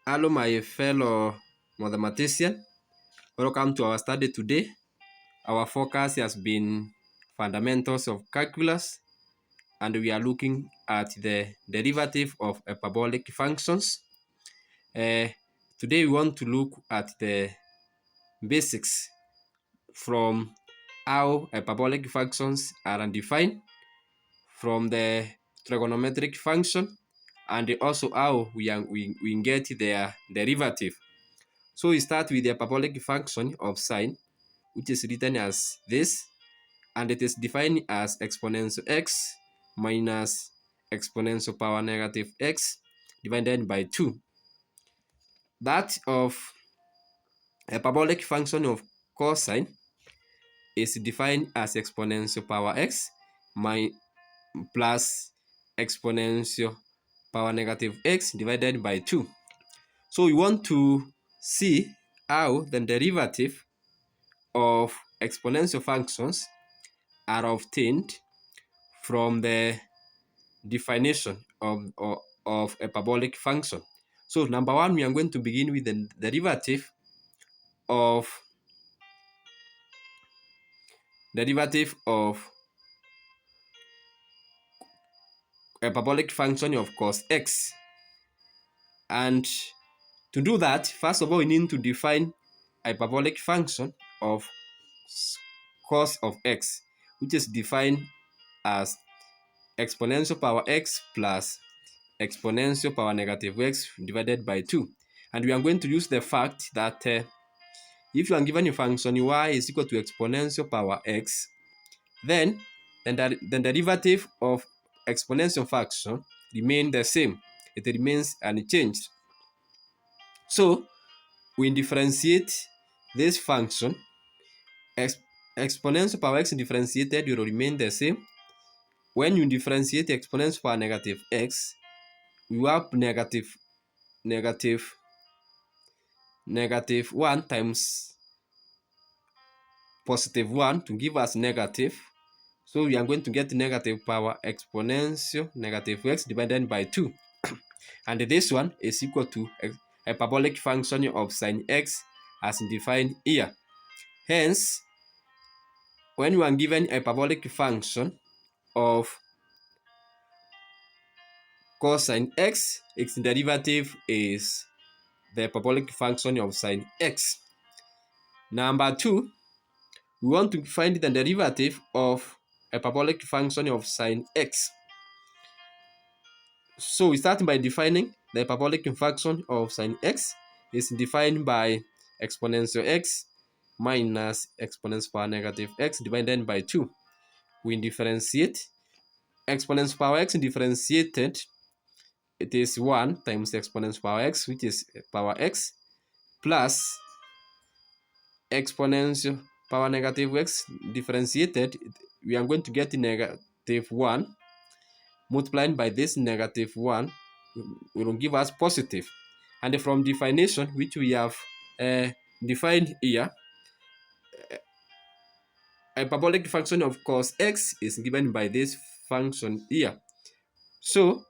Hello, my fellow mathematician. Welcome to our study today. Our focus has been fundamentals of calculus, and we are looking at the derivative of hyperbolic functions. Today, we want to look at the basics from how hyperbolic functions are undefined, from the trigonometric function, and also how we get their derivative. So we start with the hyperbolic function of sine, which is written as this, and it is defined as exponential x minus exponential power negative x divided by 2. That of hyperbolic function of cosine is defined as exponential power x plus exponential power negative x divided by 2. So we want to see how the derivative of exponential functions are obtained from the definition of a hyperbolic function. So number one, we are going to begin with the derivative of hyperbolic function of cos x. And to do that, first of all, we need to define hyperbolic function of cos of x, which is defined as exponential power x plus exponential power negative x divided by 2. And we are going to use the fact that if you are given a function y is equal to exponential power x, then the derivative of exponential function remains the same. It remains unchanged. So we differentiate this function. Exponential power x differentiated will remain the same. When you differentiate exponential power negative x, you have negative 1 times positive 1 to give us negative. So we are going to get negative power exponential negative x divided by 2. And this one is equal to hyperbolic function of sine x as defined here. Hence, when you are given hyperbolic function of cosine x, its derivative is the hyperbolic function of sine x. Number two, we want to find the derivative of hyperbolic function of sine x. So we start by defining the hyperbolic function of sine x is defined by exponential x minus exponential power negative x divided by 2. We differentiate exponential power x differentiated. It is 1 times exponential power x, which is power x, plus exponential power negative x differentiated. We are going to get negative 1 multiplied by this negative 1 will give us positive. And from definition, which we have defined here, hyperbolic function of cos x is given by this function here. So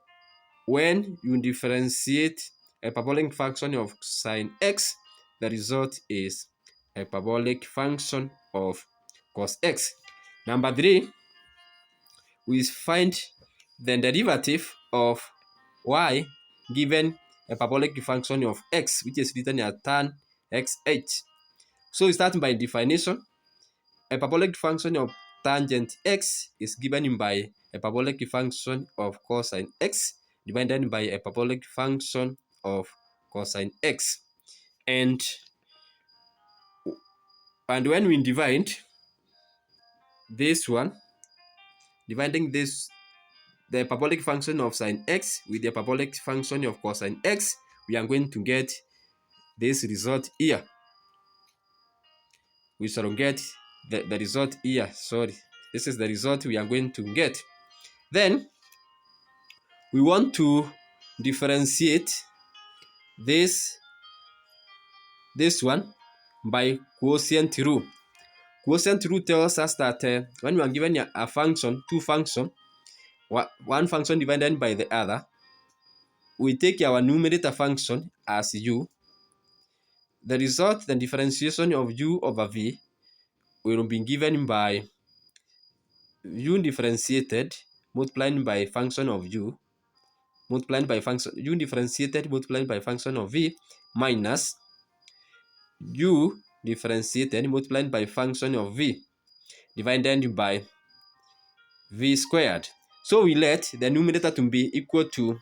when you differentiate hyperbolic function of sine x, the result is hyperbolic function of cos x. Number 3, we find the derivative of y given hyperbolic function of x, which is written as tan xh. So we start by definition. Hyperbolic function of tangent x is given by hyperbolic function of cosine x divided by hyperbolic function of cosine x. And when we divide this one, dividing this the hyperbolic function of sine x with the hyperbolic function of cosine x, we are going to get this result here. We shall get the result here. Sorry, this is the result we are going to get. Then we want to differentiate this one by quotient rule. Quotient rule tells us that when we are given a function, two functions, one function divided by the other, we take our numerator function as u. The result, the differentiation of u over v, will be given by u differentiated multiplied by function of u, multiplied by function u differentiated multiplied by function of v, minus u differentiated multiplied by function of v divided by v squared. So we let the numerator to be equal to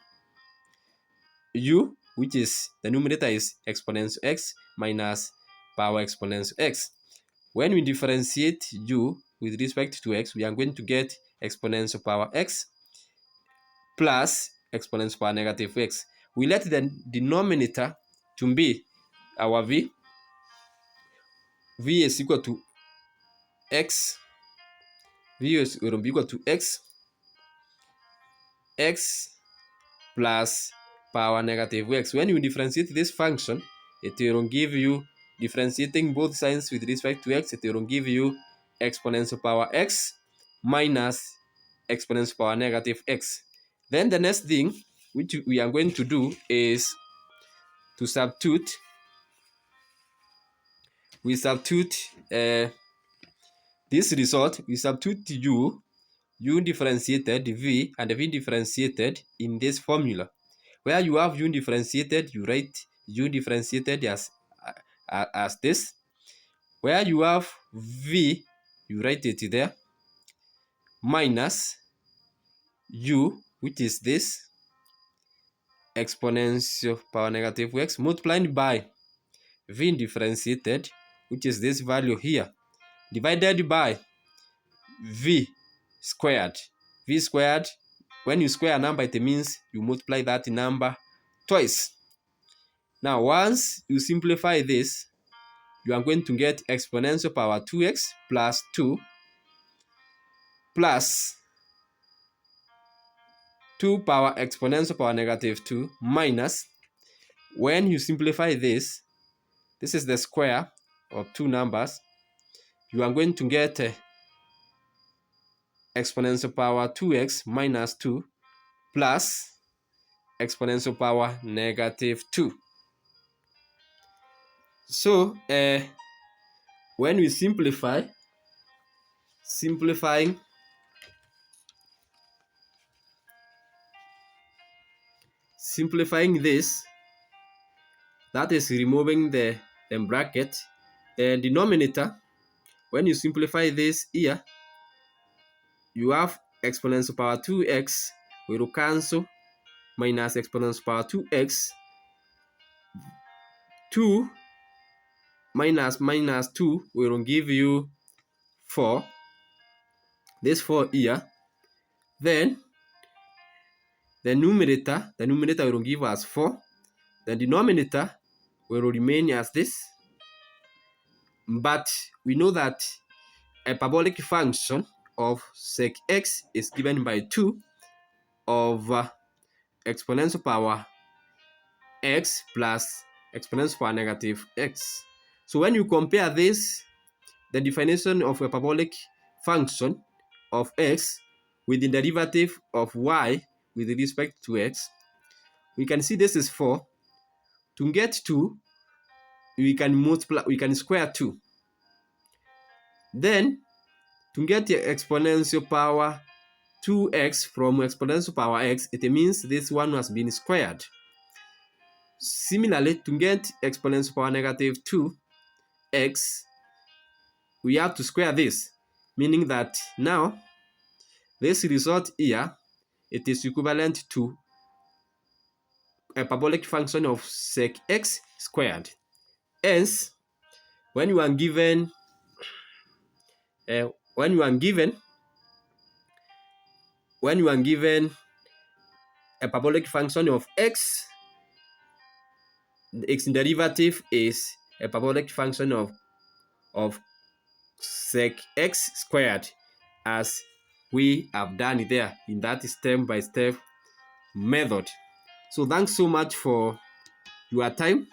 u, which is the numerator is exponential x minus power exponential x. When we differentiate u with respect to x, we are going to get exponential power x plus exponential power negative x. We let the denominator to be our v. V is equal to x. V is will be equal to x plus power negative x. When you differentiate this function, it will give you, differentiating both signs with respect to x, it will give you exponential power x minus exponential power negative x. Then the next thing which we are going to do is to substitute. We substitute this result. We substitute u differentiated v and v differentiated in this formula. Where you have u differentiated, you write u differentiated as this. Where you have v, you write it there, minus u, which is this, exponential power negative x, multiplied by v differentiated, which is this value here, divided by v squared. V squared, when you square a number, it means you multiply that number twice. Now, once you simplify this, you are going to get exponential power 2x plus 2 plus 2 power exponential power negative 2 minus, when you simplify this is the square of two numbers, you are going to get exponential power 2x minus 2 plus exponential power negative 2. So when we simplifying this, that is removing the bracket, the denominator, when you simplify this here, you have exponential power 2x will cancel, minus exponential power 2x, 2 minus 2 will give you 4, this 4 here. Then the numerator will give us 4, the denominator will remain as this, but we know that a parabolic function of sec x is given by 2 over exponential power x plus exponential power negative x. So when you compare this, the definition of a parabolic function of x with the derivative of y with respect to x, we can see this is 4. To get 2, we can square 2. Then to get the exponential power 2x from exponential power x, it means this one has been squared. Similarly, to get exponential power negative 2x, we have to square this, meaning that now this result here, it is equivalent to a parabolic function of sec x squared. Hence, when you are given a parabolic function of x, the x derivative is a parabolic function of sec x squared, as we have done it there in that step-by-step method. So thanks so much for your time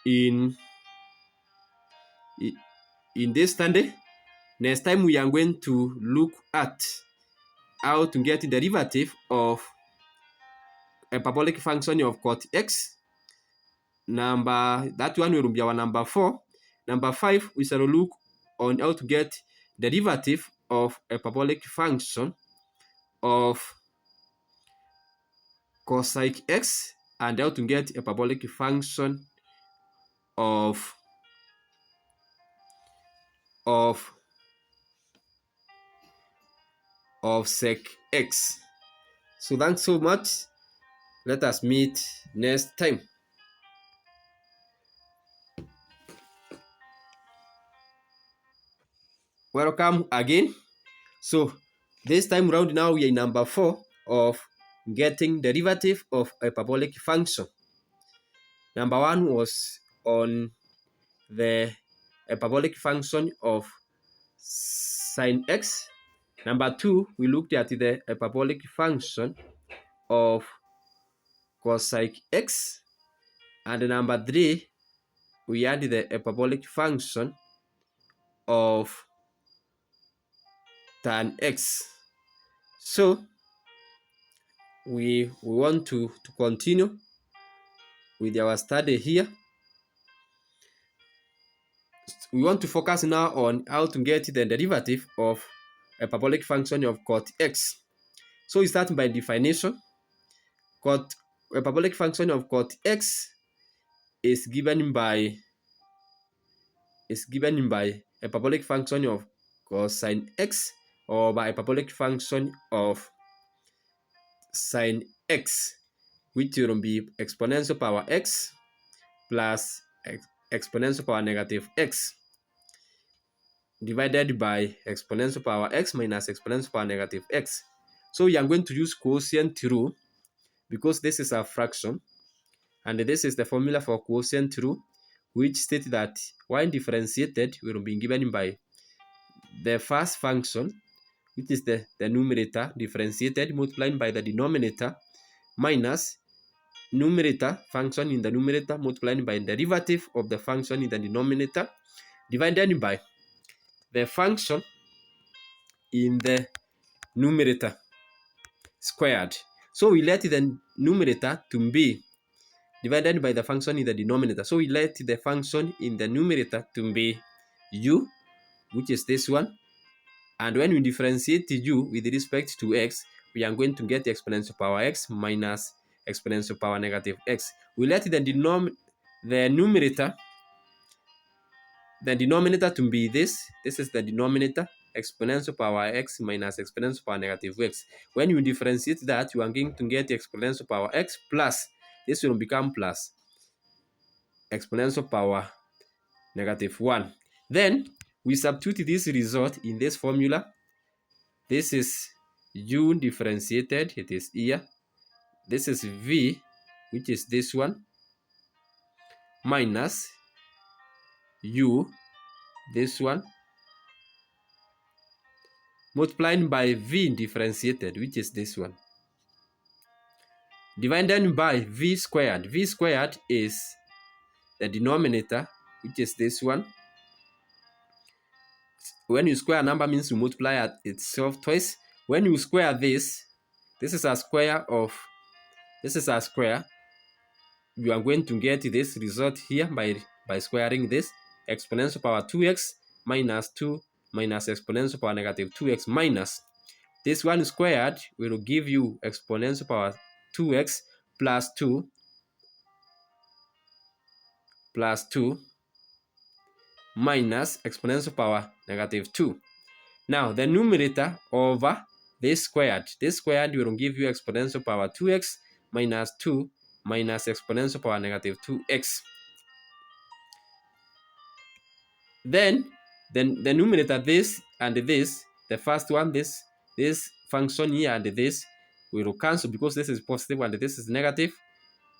in this study. Next time we are going to look at how to get the derivative of hyperbolic function of cot x. That one will be our number 4. Number 5, we shall look on how to get derivative of hyperbolic function of cosine x and how to get hyperbolic function of sec x. So thanks so much. Let us meet next time. Welcome again. So this time round now we are in number 4 of getting derivative of hyperbolic function. Number 1 was on the hyperbolic function of sine x. Number 2, we looked at the hyperbolic function of cosine x. And number 3, we had the hyperbolic function of tan x. So we want to continue with our study here. We want to focus now on how to get the derivative of hyperbolic function of cot x. So we start by definition. Hyperbolic function of cot x is given by hyperbolic function of cosine x or by hyperbolic function of sine x, which will be exponential power x plus exponential power negative x divided by exponential power x minus exponential power negative x. So we are going to use quotient rule because this is a fraction, and this is the formula for quotient rule, which states that when differentiated will be given by the first function, which is the numerator differentiated multiplied by the denominator minus numerator function in the numerator multiplied by derivative of the function in the denominator divided by the function in the numerator squared. So we let the numerator to be divided by the function in the denominator. So we let the function in the numerator to be u, which is this one. And when we differentiate u with respect to x, we are going to get the exponential power x minus exponential power negative x. We let the denominator to be this. This is the denominator, exponential power x minus exponential power negative x. When you differentiate that, you are going to get the exponential power x plus, this will become plus exponential power negative 1. Then we substitute this result in this formula. This is u differentiated, it is here. This is v, which is this one, minus u, this one, multiplied by v differentiated, which is this one, divided by v squared. V squared is the denominator, which is this one. When you square a number means you multiply at itself twice. When you square this is a square of, this is a square. You are going to get this result here by squaring this. Exponential power 2x minus 2 minus exponential power negative 2x minus this one squared will give you exponential power 2x plus 2 minus exponential power negative 2. Now the numerator over this squared will give you exponential power 2x minus 2 minus exponential power negative 2x. Then the numerator, this and this, the first one, this function here and this will cancel because this is positive and this is negative.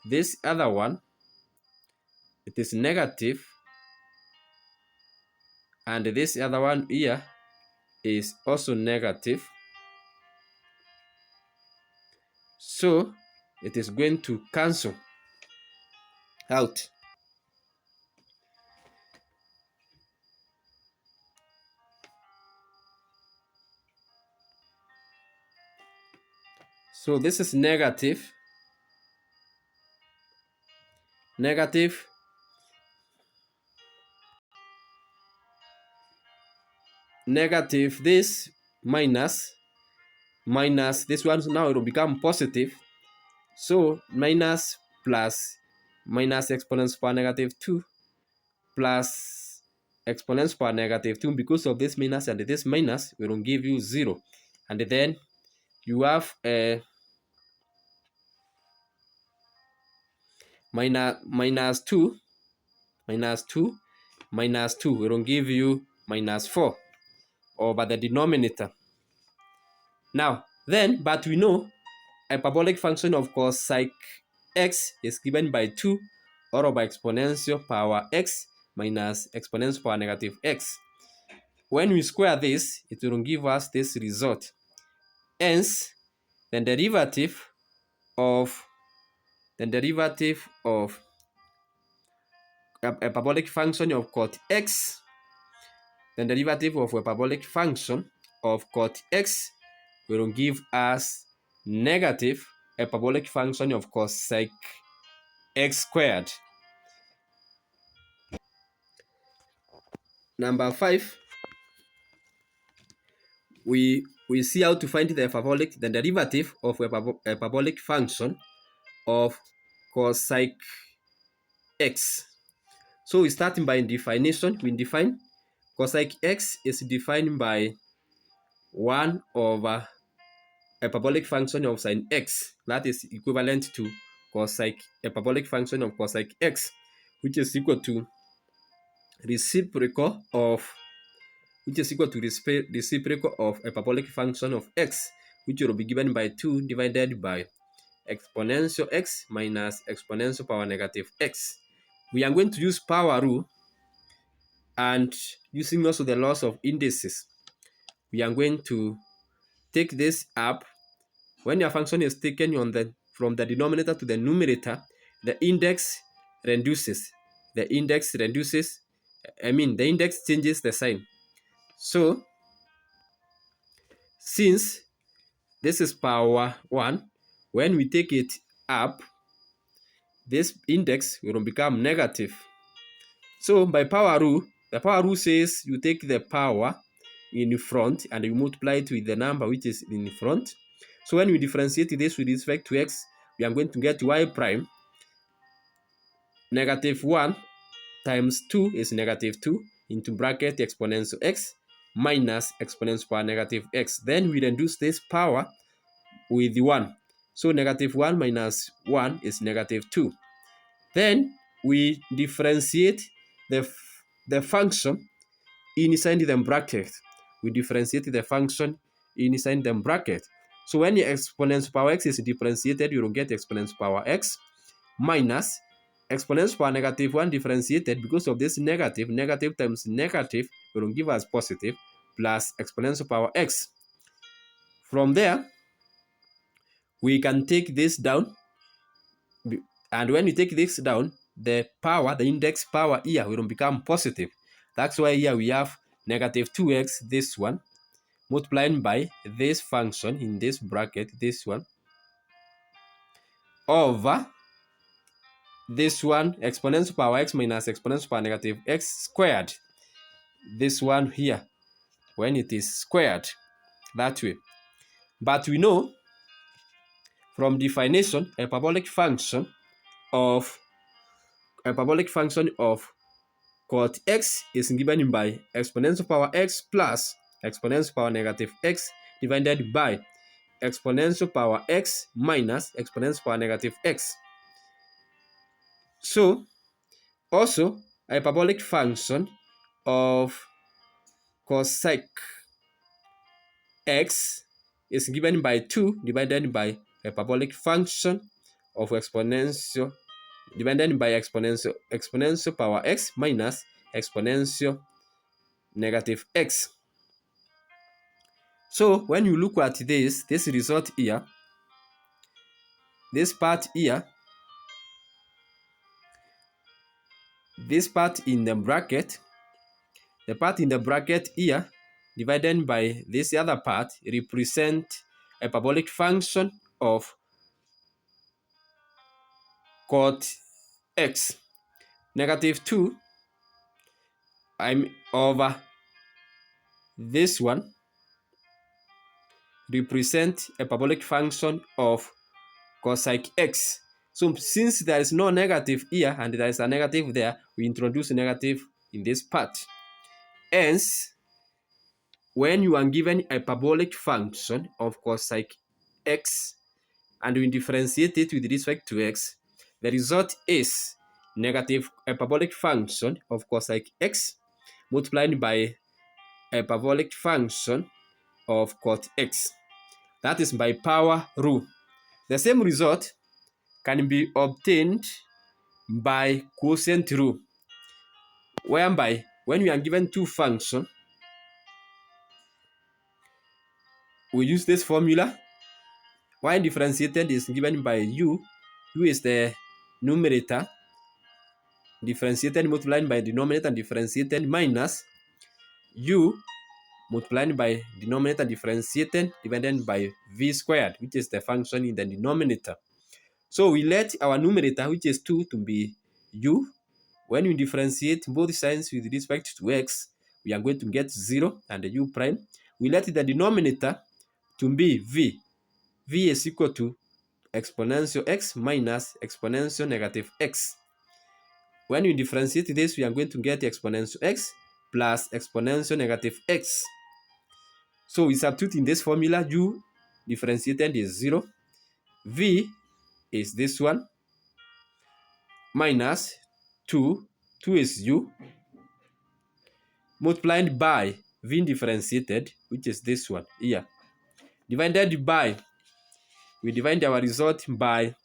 This other one, it is negative, and this other one here is also negative. So it is going to cancel out. So this is negative, negative this minus this one, so now it will become positive. So minus plus minus exponents power negative 2 plus exponents power negative 2. Because of this minus and this minus, we will give you 0. And then you have minus 2 minus 2. We will give you minus 4 over the denominator. Now, then, but we know a hyperbolic function of cosine x is given by 2 or by exponential power x minus exponential power negative x. When we square this, it will give us this result. Hence, the derivative of a hyperbolic function of cot x, the derivative of a hyperbolic function of cot x will give us negative hyperbolic function of cosine x squared. Number 5, we see how to find the derivative of a hyperbolic function of cosine x. So we start by definition. We define cosine x is defined by 1 over hyperbolic function of sine x. That is equivalent to cosine hyperbolic function of cosine x, which is equal to reciprocal of hyperbolic function of x, which will be given by 2 divided by exponential x minus exponential power negative x. We are going to use power rule, and using also the laws of indices, we are going to take this up. When your function is taken from the denominator to the numerator, the index reduces. The index changes the sign. So, since this is power 1, when we take it up, this index will become negative. So by power rule, the power rule says you take the power in front and you multiply it with the number which is in front. So when we differentiate this with respect to x, we are going to get y prime. Negative 1 times 2 is negative 2 into bracket exponential x minus exponential power negative x. Then we reduce this power with the 1. So negative 1 minus 1 is negative 2. Then we differentiate the function inside the bracket. We differentiate the function inside the bracket. So when the exponential power x is differentiated, you will get exponential power x minus exponential power negative 1 differentiated. Because of this negative times negative will give us positive plus exponential power x. From there, we can take this down, and when you take this down, the index power here will become positive. That's why here we have negative 2x, this one, multiplying by this function in this bracket, this one, over this one, exponential power x minus exponential power negative x squared. This one here, when it is squared, that way. But we know from definition, a hyperbolic function of cot x is given by exponential power x plus exponential power negative x divided by exponential power x minus exponential power negative x. So, also, a hyperbolic function of cosine x is given by 2 divided by hyperbolic function of exponential divided by exponential power x minus exponential negative x. So when you look at this result here, this part here, this part in the bracket, the part in the bracket here divided by this other part represent a hyperbolic function of cot x. Negative 2 I'm over this one represent a parabolic function of cosine x. So since there is no negative here and there is a negative there, we introduce a negative in this part. Hence, when you are given a parabolic function of cosine x and we differentiate it with respect to x, the result is negative parabolic function of cosine x multiplied by a parabolic function of cot x. That is by power rule. The same result can be obtained by quotient rule, whereby when we are given two functions, we use this formula. Y differentiated is given by u is the numerator, differentiated multiplied by denominator differentiated minus u multiplied by denominator differentiated divided by v squared, which is the function in the denominator. So we let our numerator, which is 2, to be u. When we differentiate both sides with respect to x, we are going to get 0 and the u prime. We let the denominator to be v. V is equal to exponential x minus exponential negative x. When we differentiate this, we are going to get exponential x plus exponential negative x. So we substitute in this formula, u differentiated is 0. V is this one minus 2. 2 is u multiplied by v differentiated, which is this one here, divided by, we divide our result by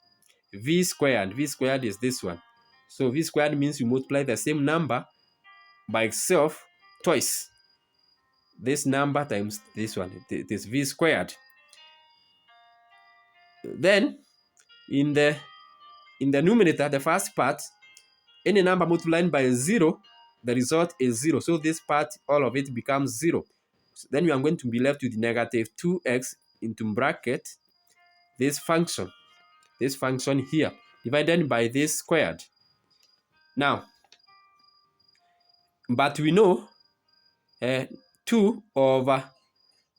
v squared. V squared is this one. So v squared means you multiply the same number by itself twice. This number times this one, it is v squared. Then in the numerator, the first part, any number multiplied by 0, the result is 0. So this part, all of it becomes 0. So then we are going to be left with negative 2x into bracket this function here, divided by this squared. Now, but we know 2 over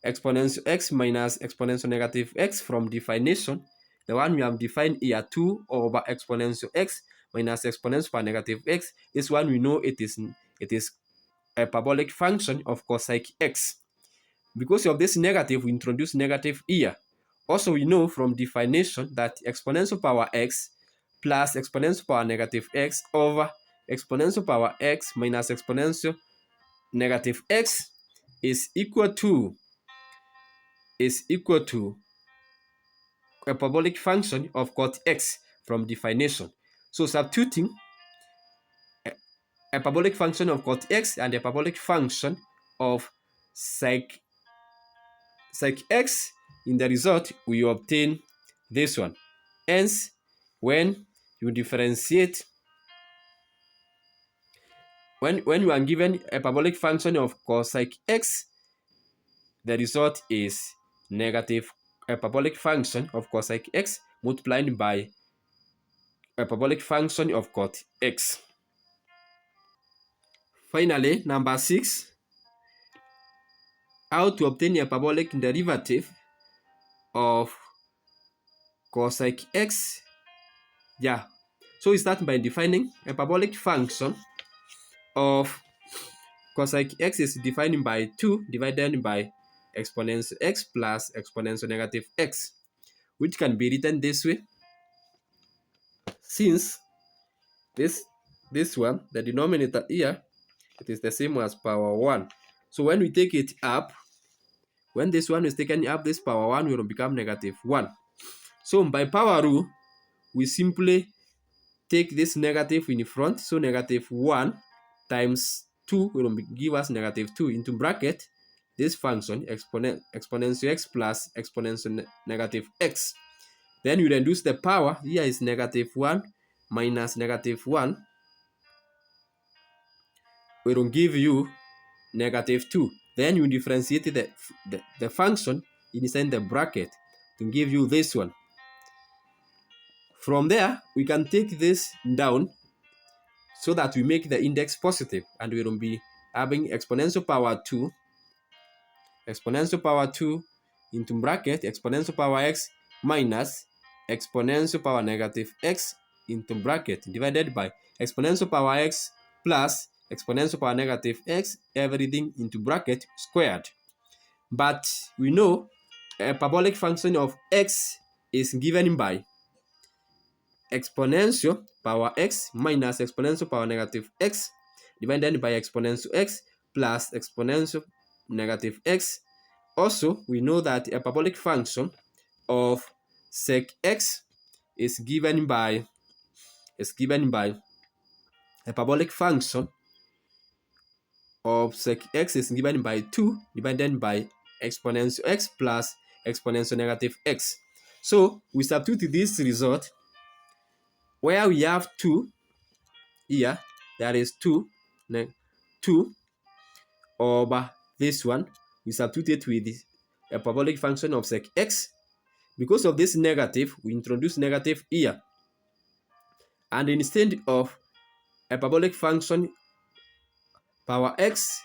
exponential x minus exponential negative x from definition. The one we have defined here, 2 over exponential x minus exponential power negative x. This one we know it is a parabolic function of cosine x. Because of this negative, we introduce negative here. Also, we know from definition that exponential power x plus exponential power negative x over exponential power x minus exponential negative x is equal to a parabolic function of cot x from definition. So substituting a parabolic function of cot x and a parabolic function of sec x in the result, we obtain this one. Hence, when you differentiate, when you are given a parabolic function of cosine x, the result is negative a parabolic function of cosine x multiplied by a parabolic function of cot x. Finally, number 6, how to obtain a parabolic derivative of cosine x. Yeah, so we start by defining a parabolic function of cosine x is defined by 2 divided by exponential x plus exponential negative x, which can be written this way. Since this one, the denominator here, it is the same as power 1. So when we take it up, when this one is taken up, this power 1 will become negative 1. So by power rule, we simply take this negative in front. So negative 1 times 2 will give us negative 2 into bracket this function exponential x plus exponential negative x. Then you reduce the power. Here is negative 1 minus negative 1 will give you negative 2. Then you differentiate the function inside the bracket to give you this one. From there, we can take this down so that we make the index positive, and we will be having exponential power 2 into bracket exponential power x minus exponential power negative x into bracket divided by exponential power x plus exponential power negative x, everything into bracket squared. But we know a parabolic function of x is given by exponential power x minus exponential power negative x divided by exponential x plus exponential negative x. Also, we know that a parabolic function of sec x is given by a parabolic function of sec x is given by 2 divided by exponential x plus exponential negative x. So we substitute this result where we have 2 here, that is 2 over this one. We substitute with a parabolic function of sec x. Because of this negative, we introduce negative here. And instead of a parabolic function power x,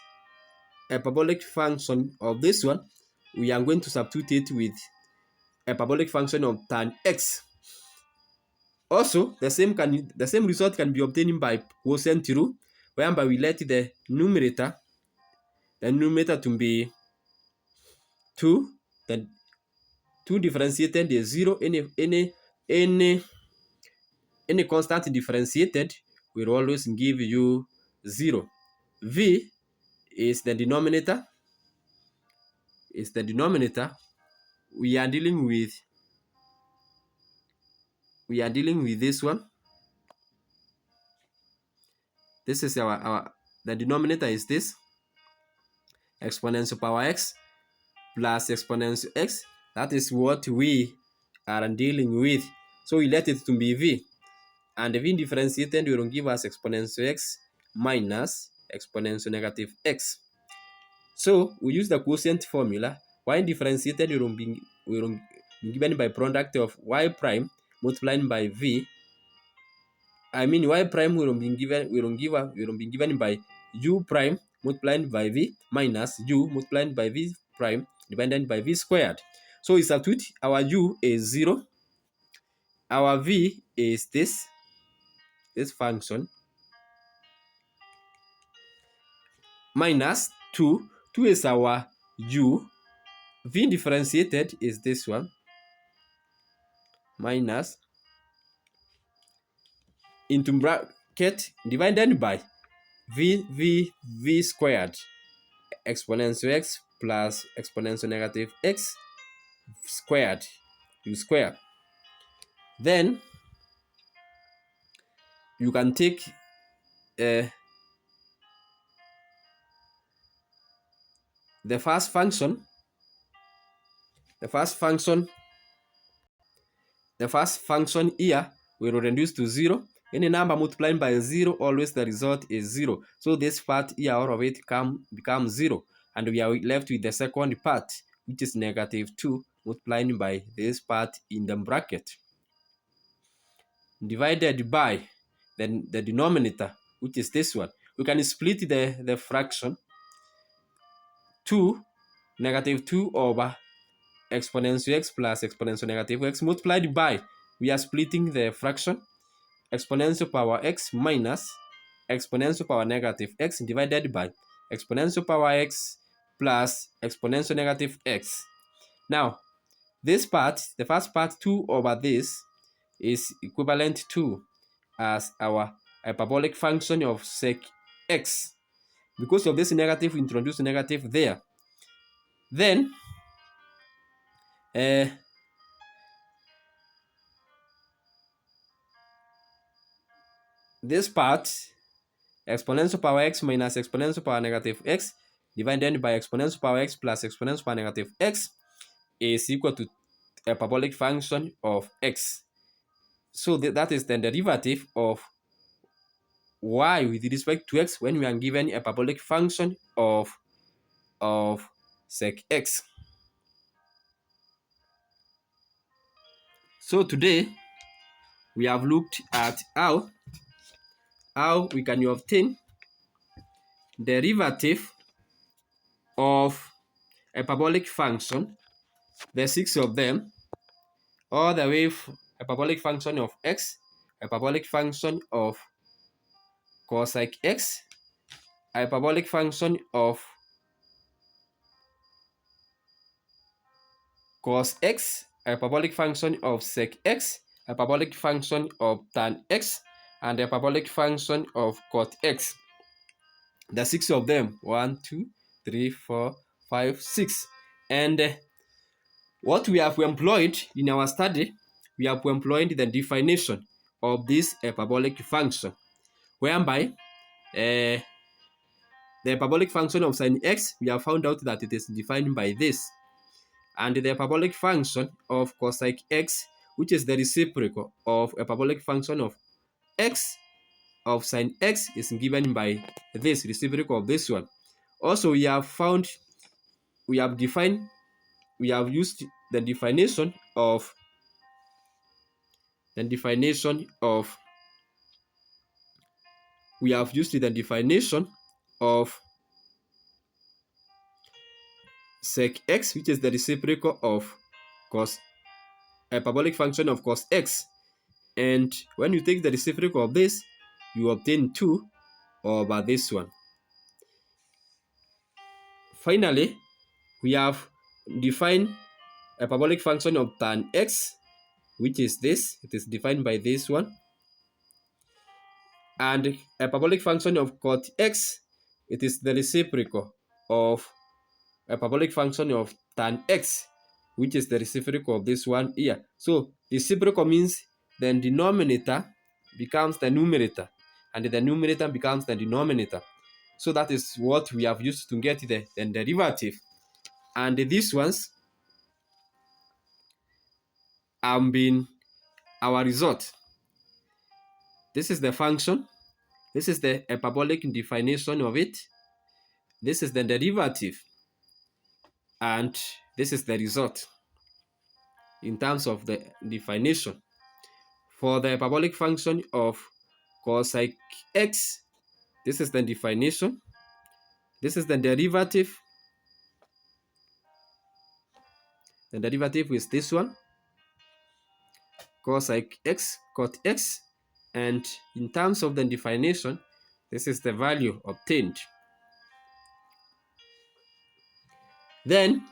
a parabolic function of this one, we are going to substitute it with a parabolic function of tan x. Also, the same result can be obtained by quotient rule, whereby we let the numerator to be 2, then 2 differentiated is 0. Any constant differentiated will always give you 0. V is the denominator. We are dealing with this one. This is the denominator is this exponential power x plus exponential x. That is what we are dealing with. So we let it to be v, and the v differentiated will give us exponential x minus exponential negative x. So we use the quotient formula. Y differentiated will be given by product of y prime multiplied by v. I mean y prime will be given by u prime multiplied by v minus u multiplied by v prime divided by v squared. So we substitute our u is 0, our v is this function, minus 2. 2 is our u. V differentiated is this one, minus into bracket divided by v squared exponential x plus exponential negative x squared, u square. Then you can take the first function here will reduce to 0. Any number multiplied by 0, always the result is 0. So this part here, all of it becomes 0. And we are left with the second part, which is negative 2 multiplied by this part in the bracket, divided by the denominator, which is this one. We can split the fraction 2, negative 2 over exponential x plus exponential negative x multiplied by, we are splitting the fraction, exponential power x minus exponential power negative x divided by exponential power x plus exponential negative x. Now, this part, the first part 2 over this, is equivalent to as our hyperbolic function of sec x. Because of this negative, we introduce negative there. Then this part, exponential power x minus exponential power negative x divided by exponential power x plus exponential power negative x is equal to a parabolic function of x. So that is the derivative of y with respect to x when we are given a parabolic function of sec x. So today we have looked at how how we can obtain derivative of a hyperbolic function, the six of them, all the way hyperbolic function of x, hyperbolic function of cosec x, hyperbolic function of cos x, hyperbolic function of sec x, hyperbolic function of tan x, and hyperbolic function of cot x. The six of them, 1, 2, 3, 4, 5, 6. And what we have employed in our study, we have employed the definition of this hyperbolic function, whereby the hyperbolic function of sin x, we have found out that it is defined by this. And the hyperbolic function of cosec x, which is the reciprocal of hyperbolic function of x of sin x, is given by this reciprocal of this one. Also, we have used the definition of sec x, which is the reciprocal of cos hyperbolic function of cos x. And when you take the reciprocal of this, you obtain 2 over this one. Finally, we have defined hyperbolic function of tan x, which is this. It is defined by this one. And hyperbolic function of cot x, it is the reciprocal of hyperbolic function of tan x, which is the reciprocal of this one here. So reciprocal means the denominator becomes the numerator, and the numerator becomes the denominator. So that is what we have used to get the derivative. And these ones have been our result. This is the function. This is the hyperbolic definition of it. This is the derivative. And this is the result in terms of the definition. For the hyperbolic function of cosec x, this is the definition. This is the derivative. The derivative is this one, cosec x, cot x. And in terms of the definition, this is the value obtained. Then,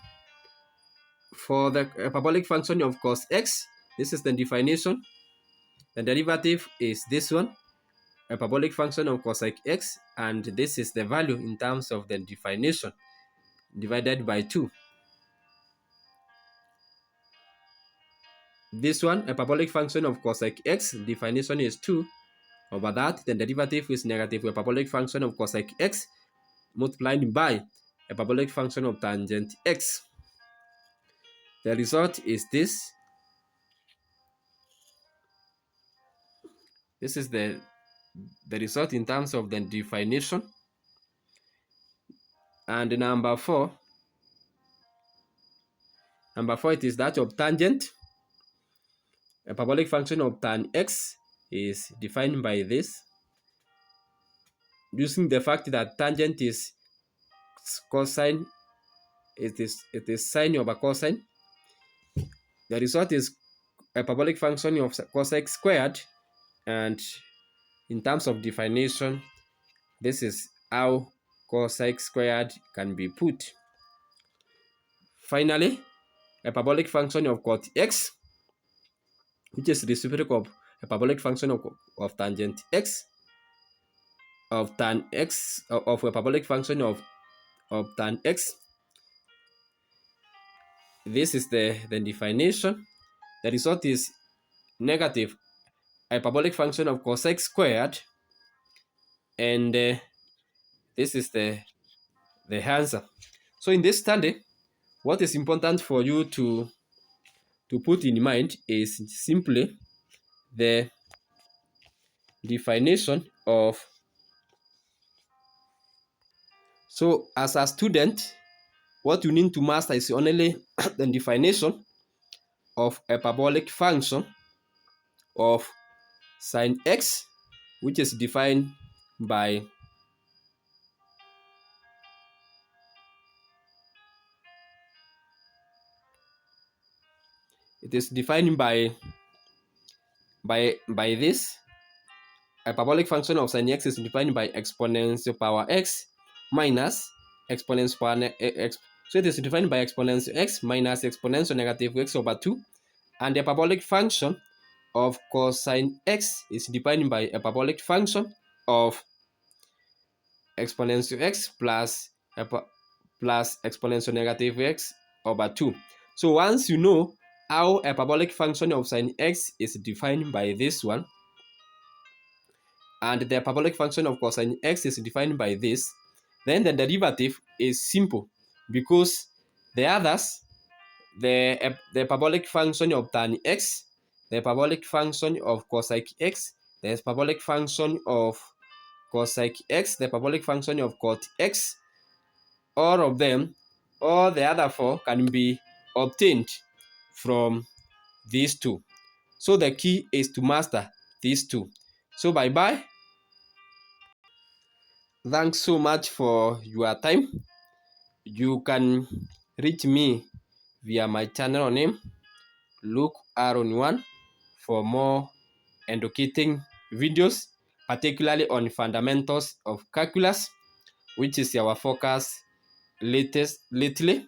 for the hyperbolic function of cos x, this is the definition. The derivative is this one, hyperbolic function of cosec x, and this is the value in terms of the definition, divided by 2. This one, hyperbolic function of cosec x, definition is 2 over that. The derivative is negative hyperbolic function of cosec x multiplied by hyperbolic function of tangent x. The result is this. This is the result in terms of the definition. And number 4, it is that of tangent. Hyperbolic function of tan x is defined by this, using the fact that tangent is cosine, it is sine over cosine. The result is hyperbolic function of cosec squared, and in terms of definition, this is how cosec squared can be put. Finally, hyperbolic function of cot x, which is reciprocal of hyperbolic function of tangent x, of tan x, of hyperbolic function of tan x. This is the definition. The result is negative hyperbolic function of cosec squared, and this is the answer. So in this study, what is important for you to put in mind is simply the definition of. So as a student, what you need to master is only the definition of hyperbolic function of sin x, which is defined by it is defined by this. A parabolic function of sin x is defined by exponential power x minus exponential power x. So it is defined by exponential x minus exponential negative x over 2. And the parabolic function of cosine x is defined by a parabolic function of exponential x plus exponential negative x over 2. So once you know how a parabolic function of sine x is defined by this one, and the parabolic function of cosine x is defined by this, then the derivative is simple because the others, the parabolic function of tan x, the parabolic function of cosec x, the parabolic function of cosec x, the parabolic function of cot x, all of them, all the other four can be obtained from these two. So the key is to master these two. So bye bye. Thanks so much for your time. You can reach me via my channel name, Luke Aaron1, for more educating videos, particularly on fundamentals of calculus, which is our focus lately.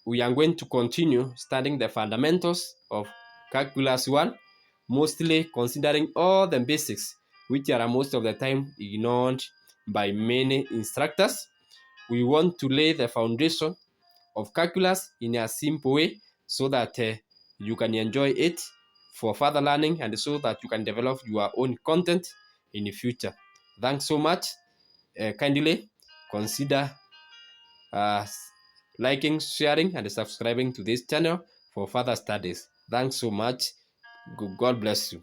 We are going to continue studying the fundamentals of calculus 1, mostly considering all the basics, which are most of the time ignored by many instructors. We want to lay the foundation of calculus in a simple way so that you can enjoy it for further learning and so that you can develop your own content in the future. Thanks so much. Kindly consider uh, liking, sharing, and subscribing to this channel for further studies. Thanks so much. God bless you.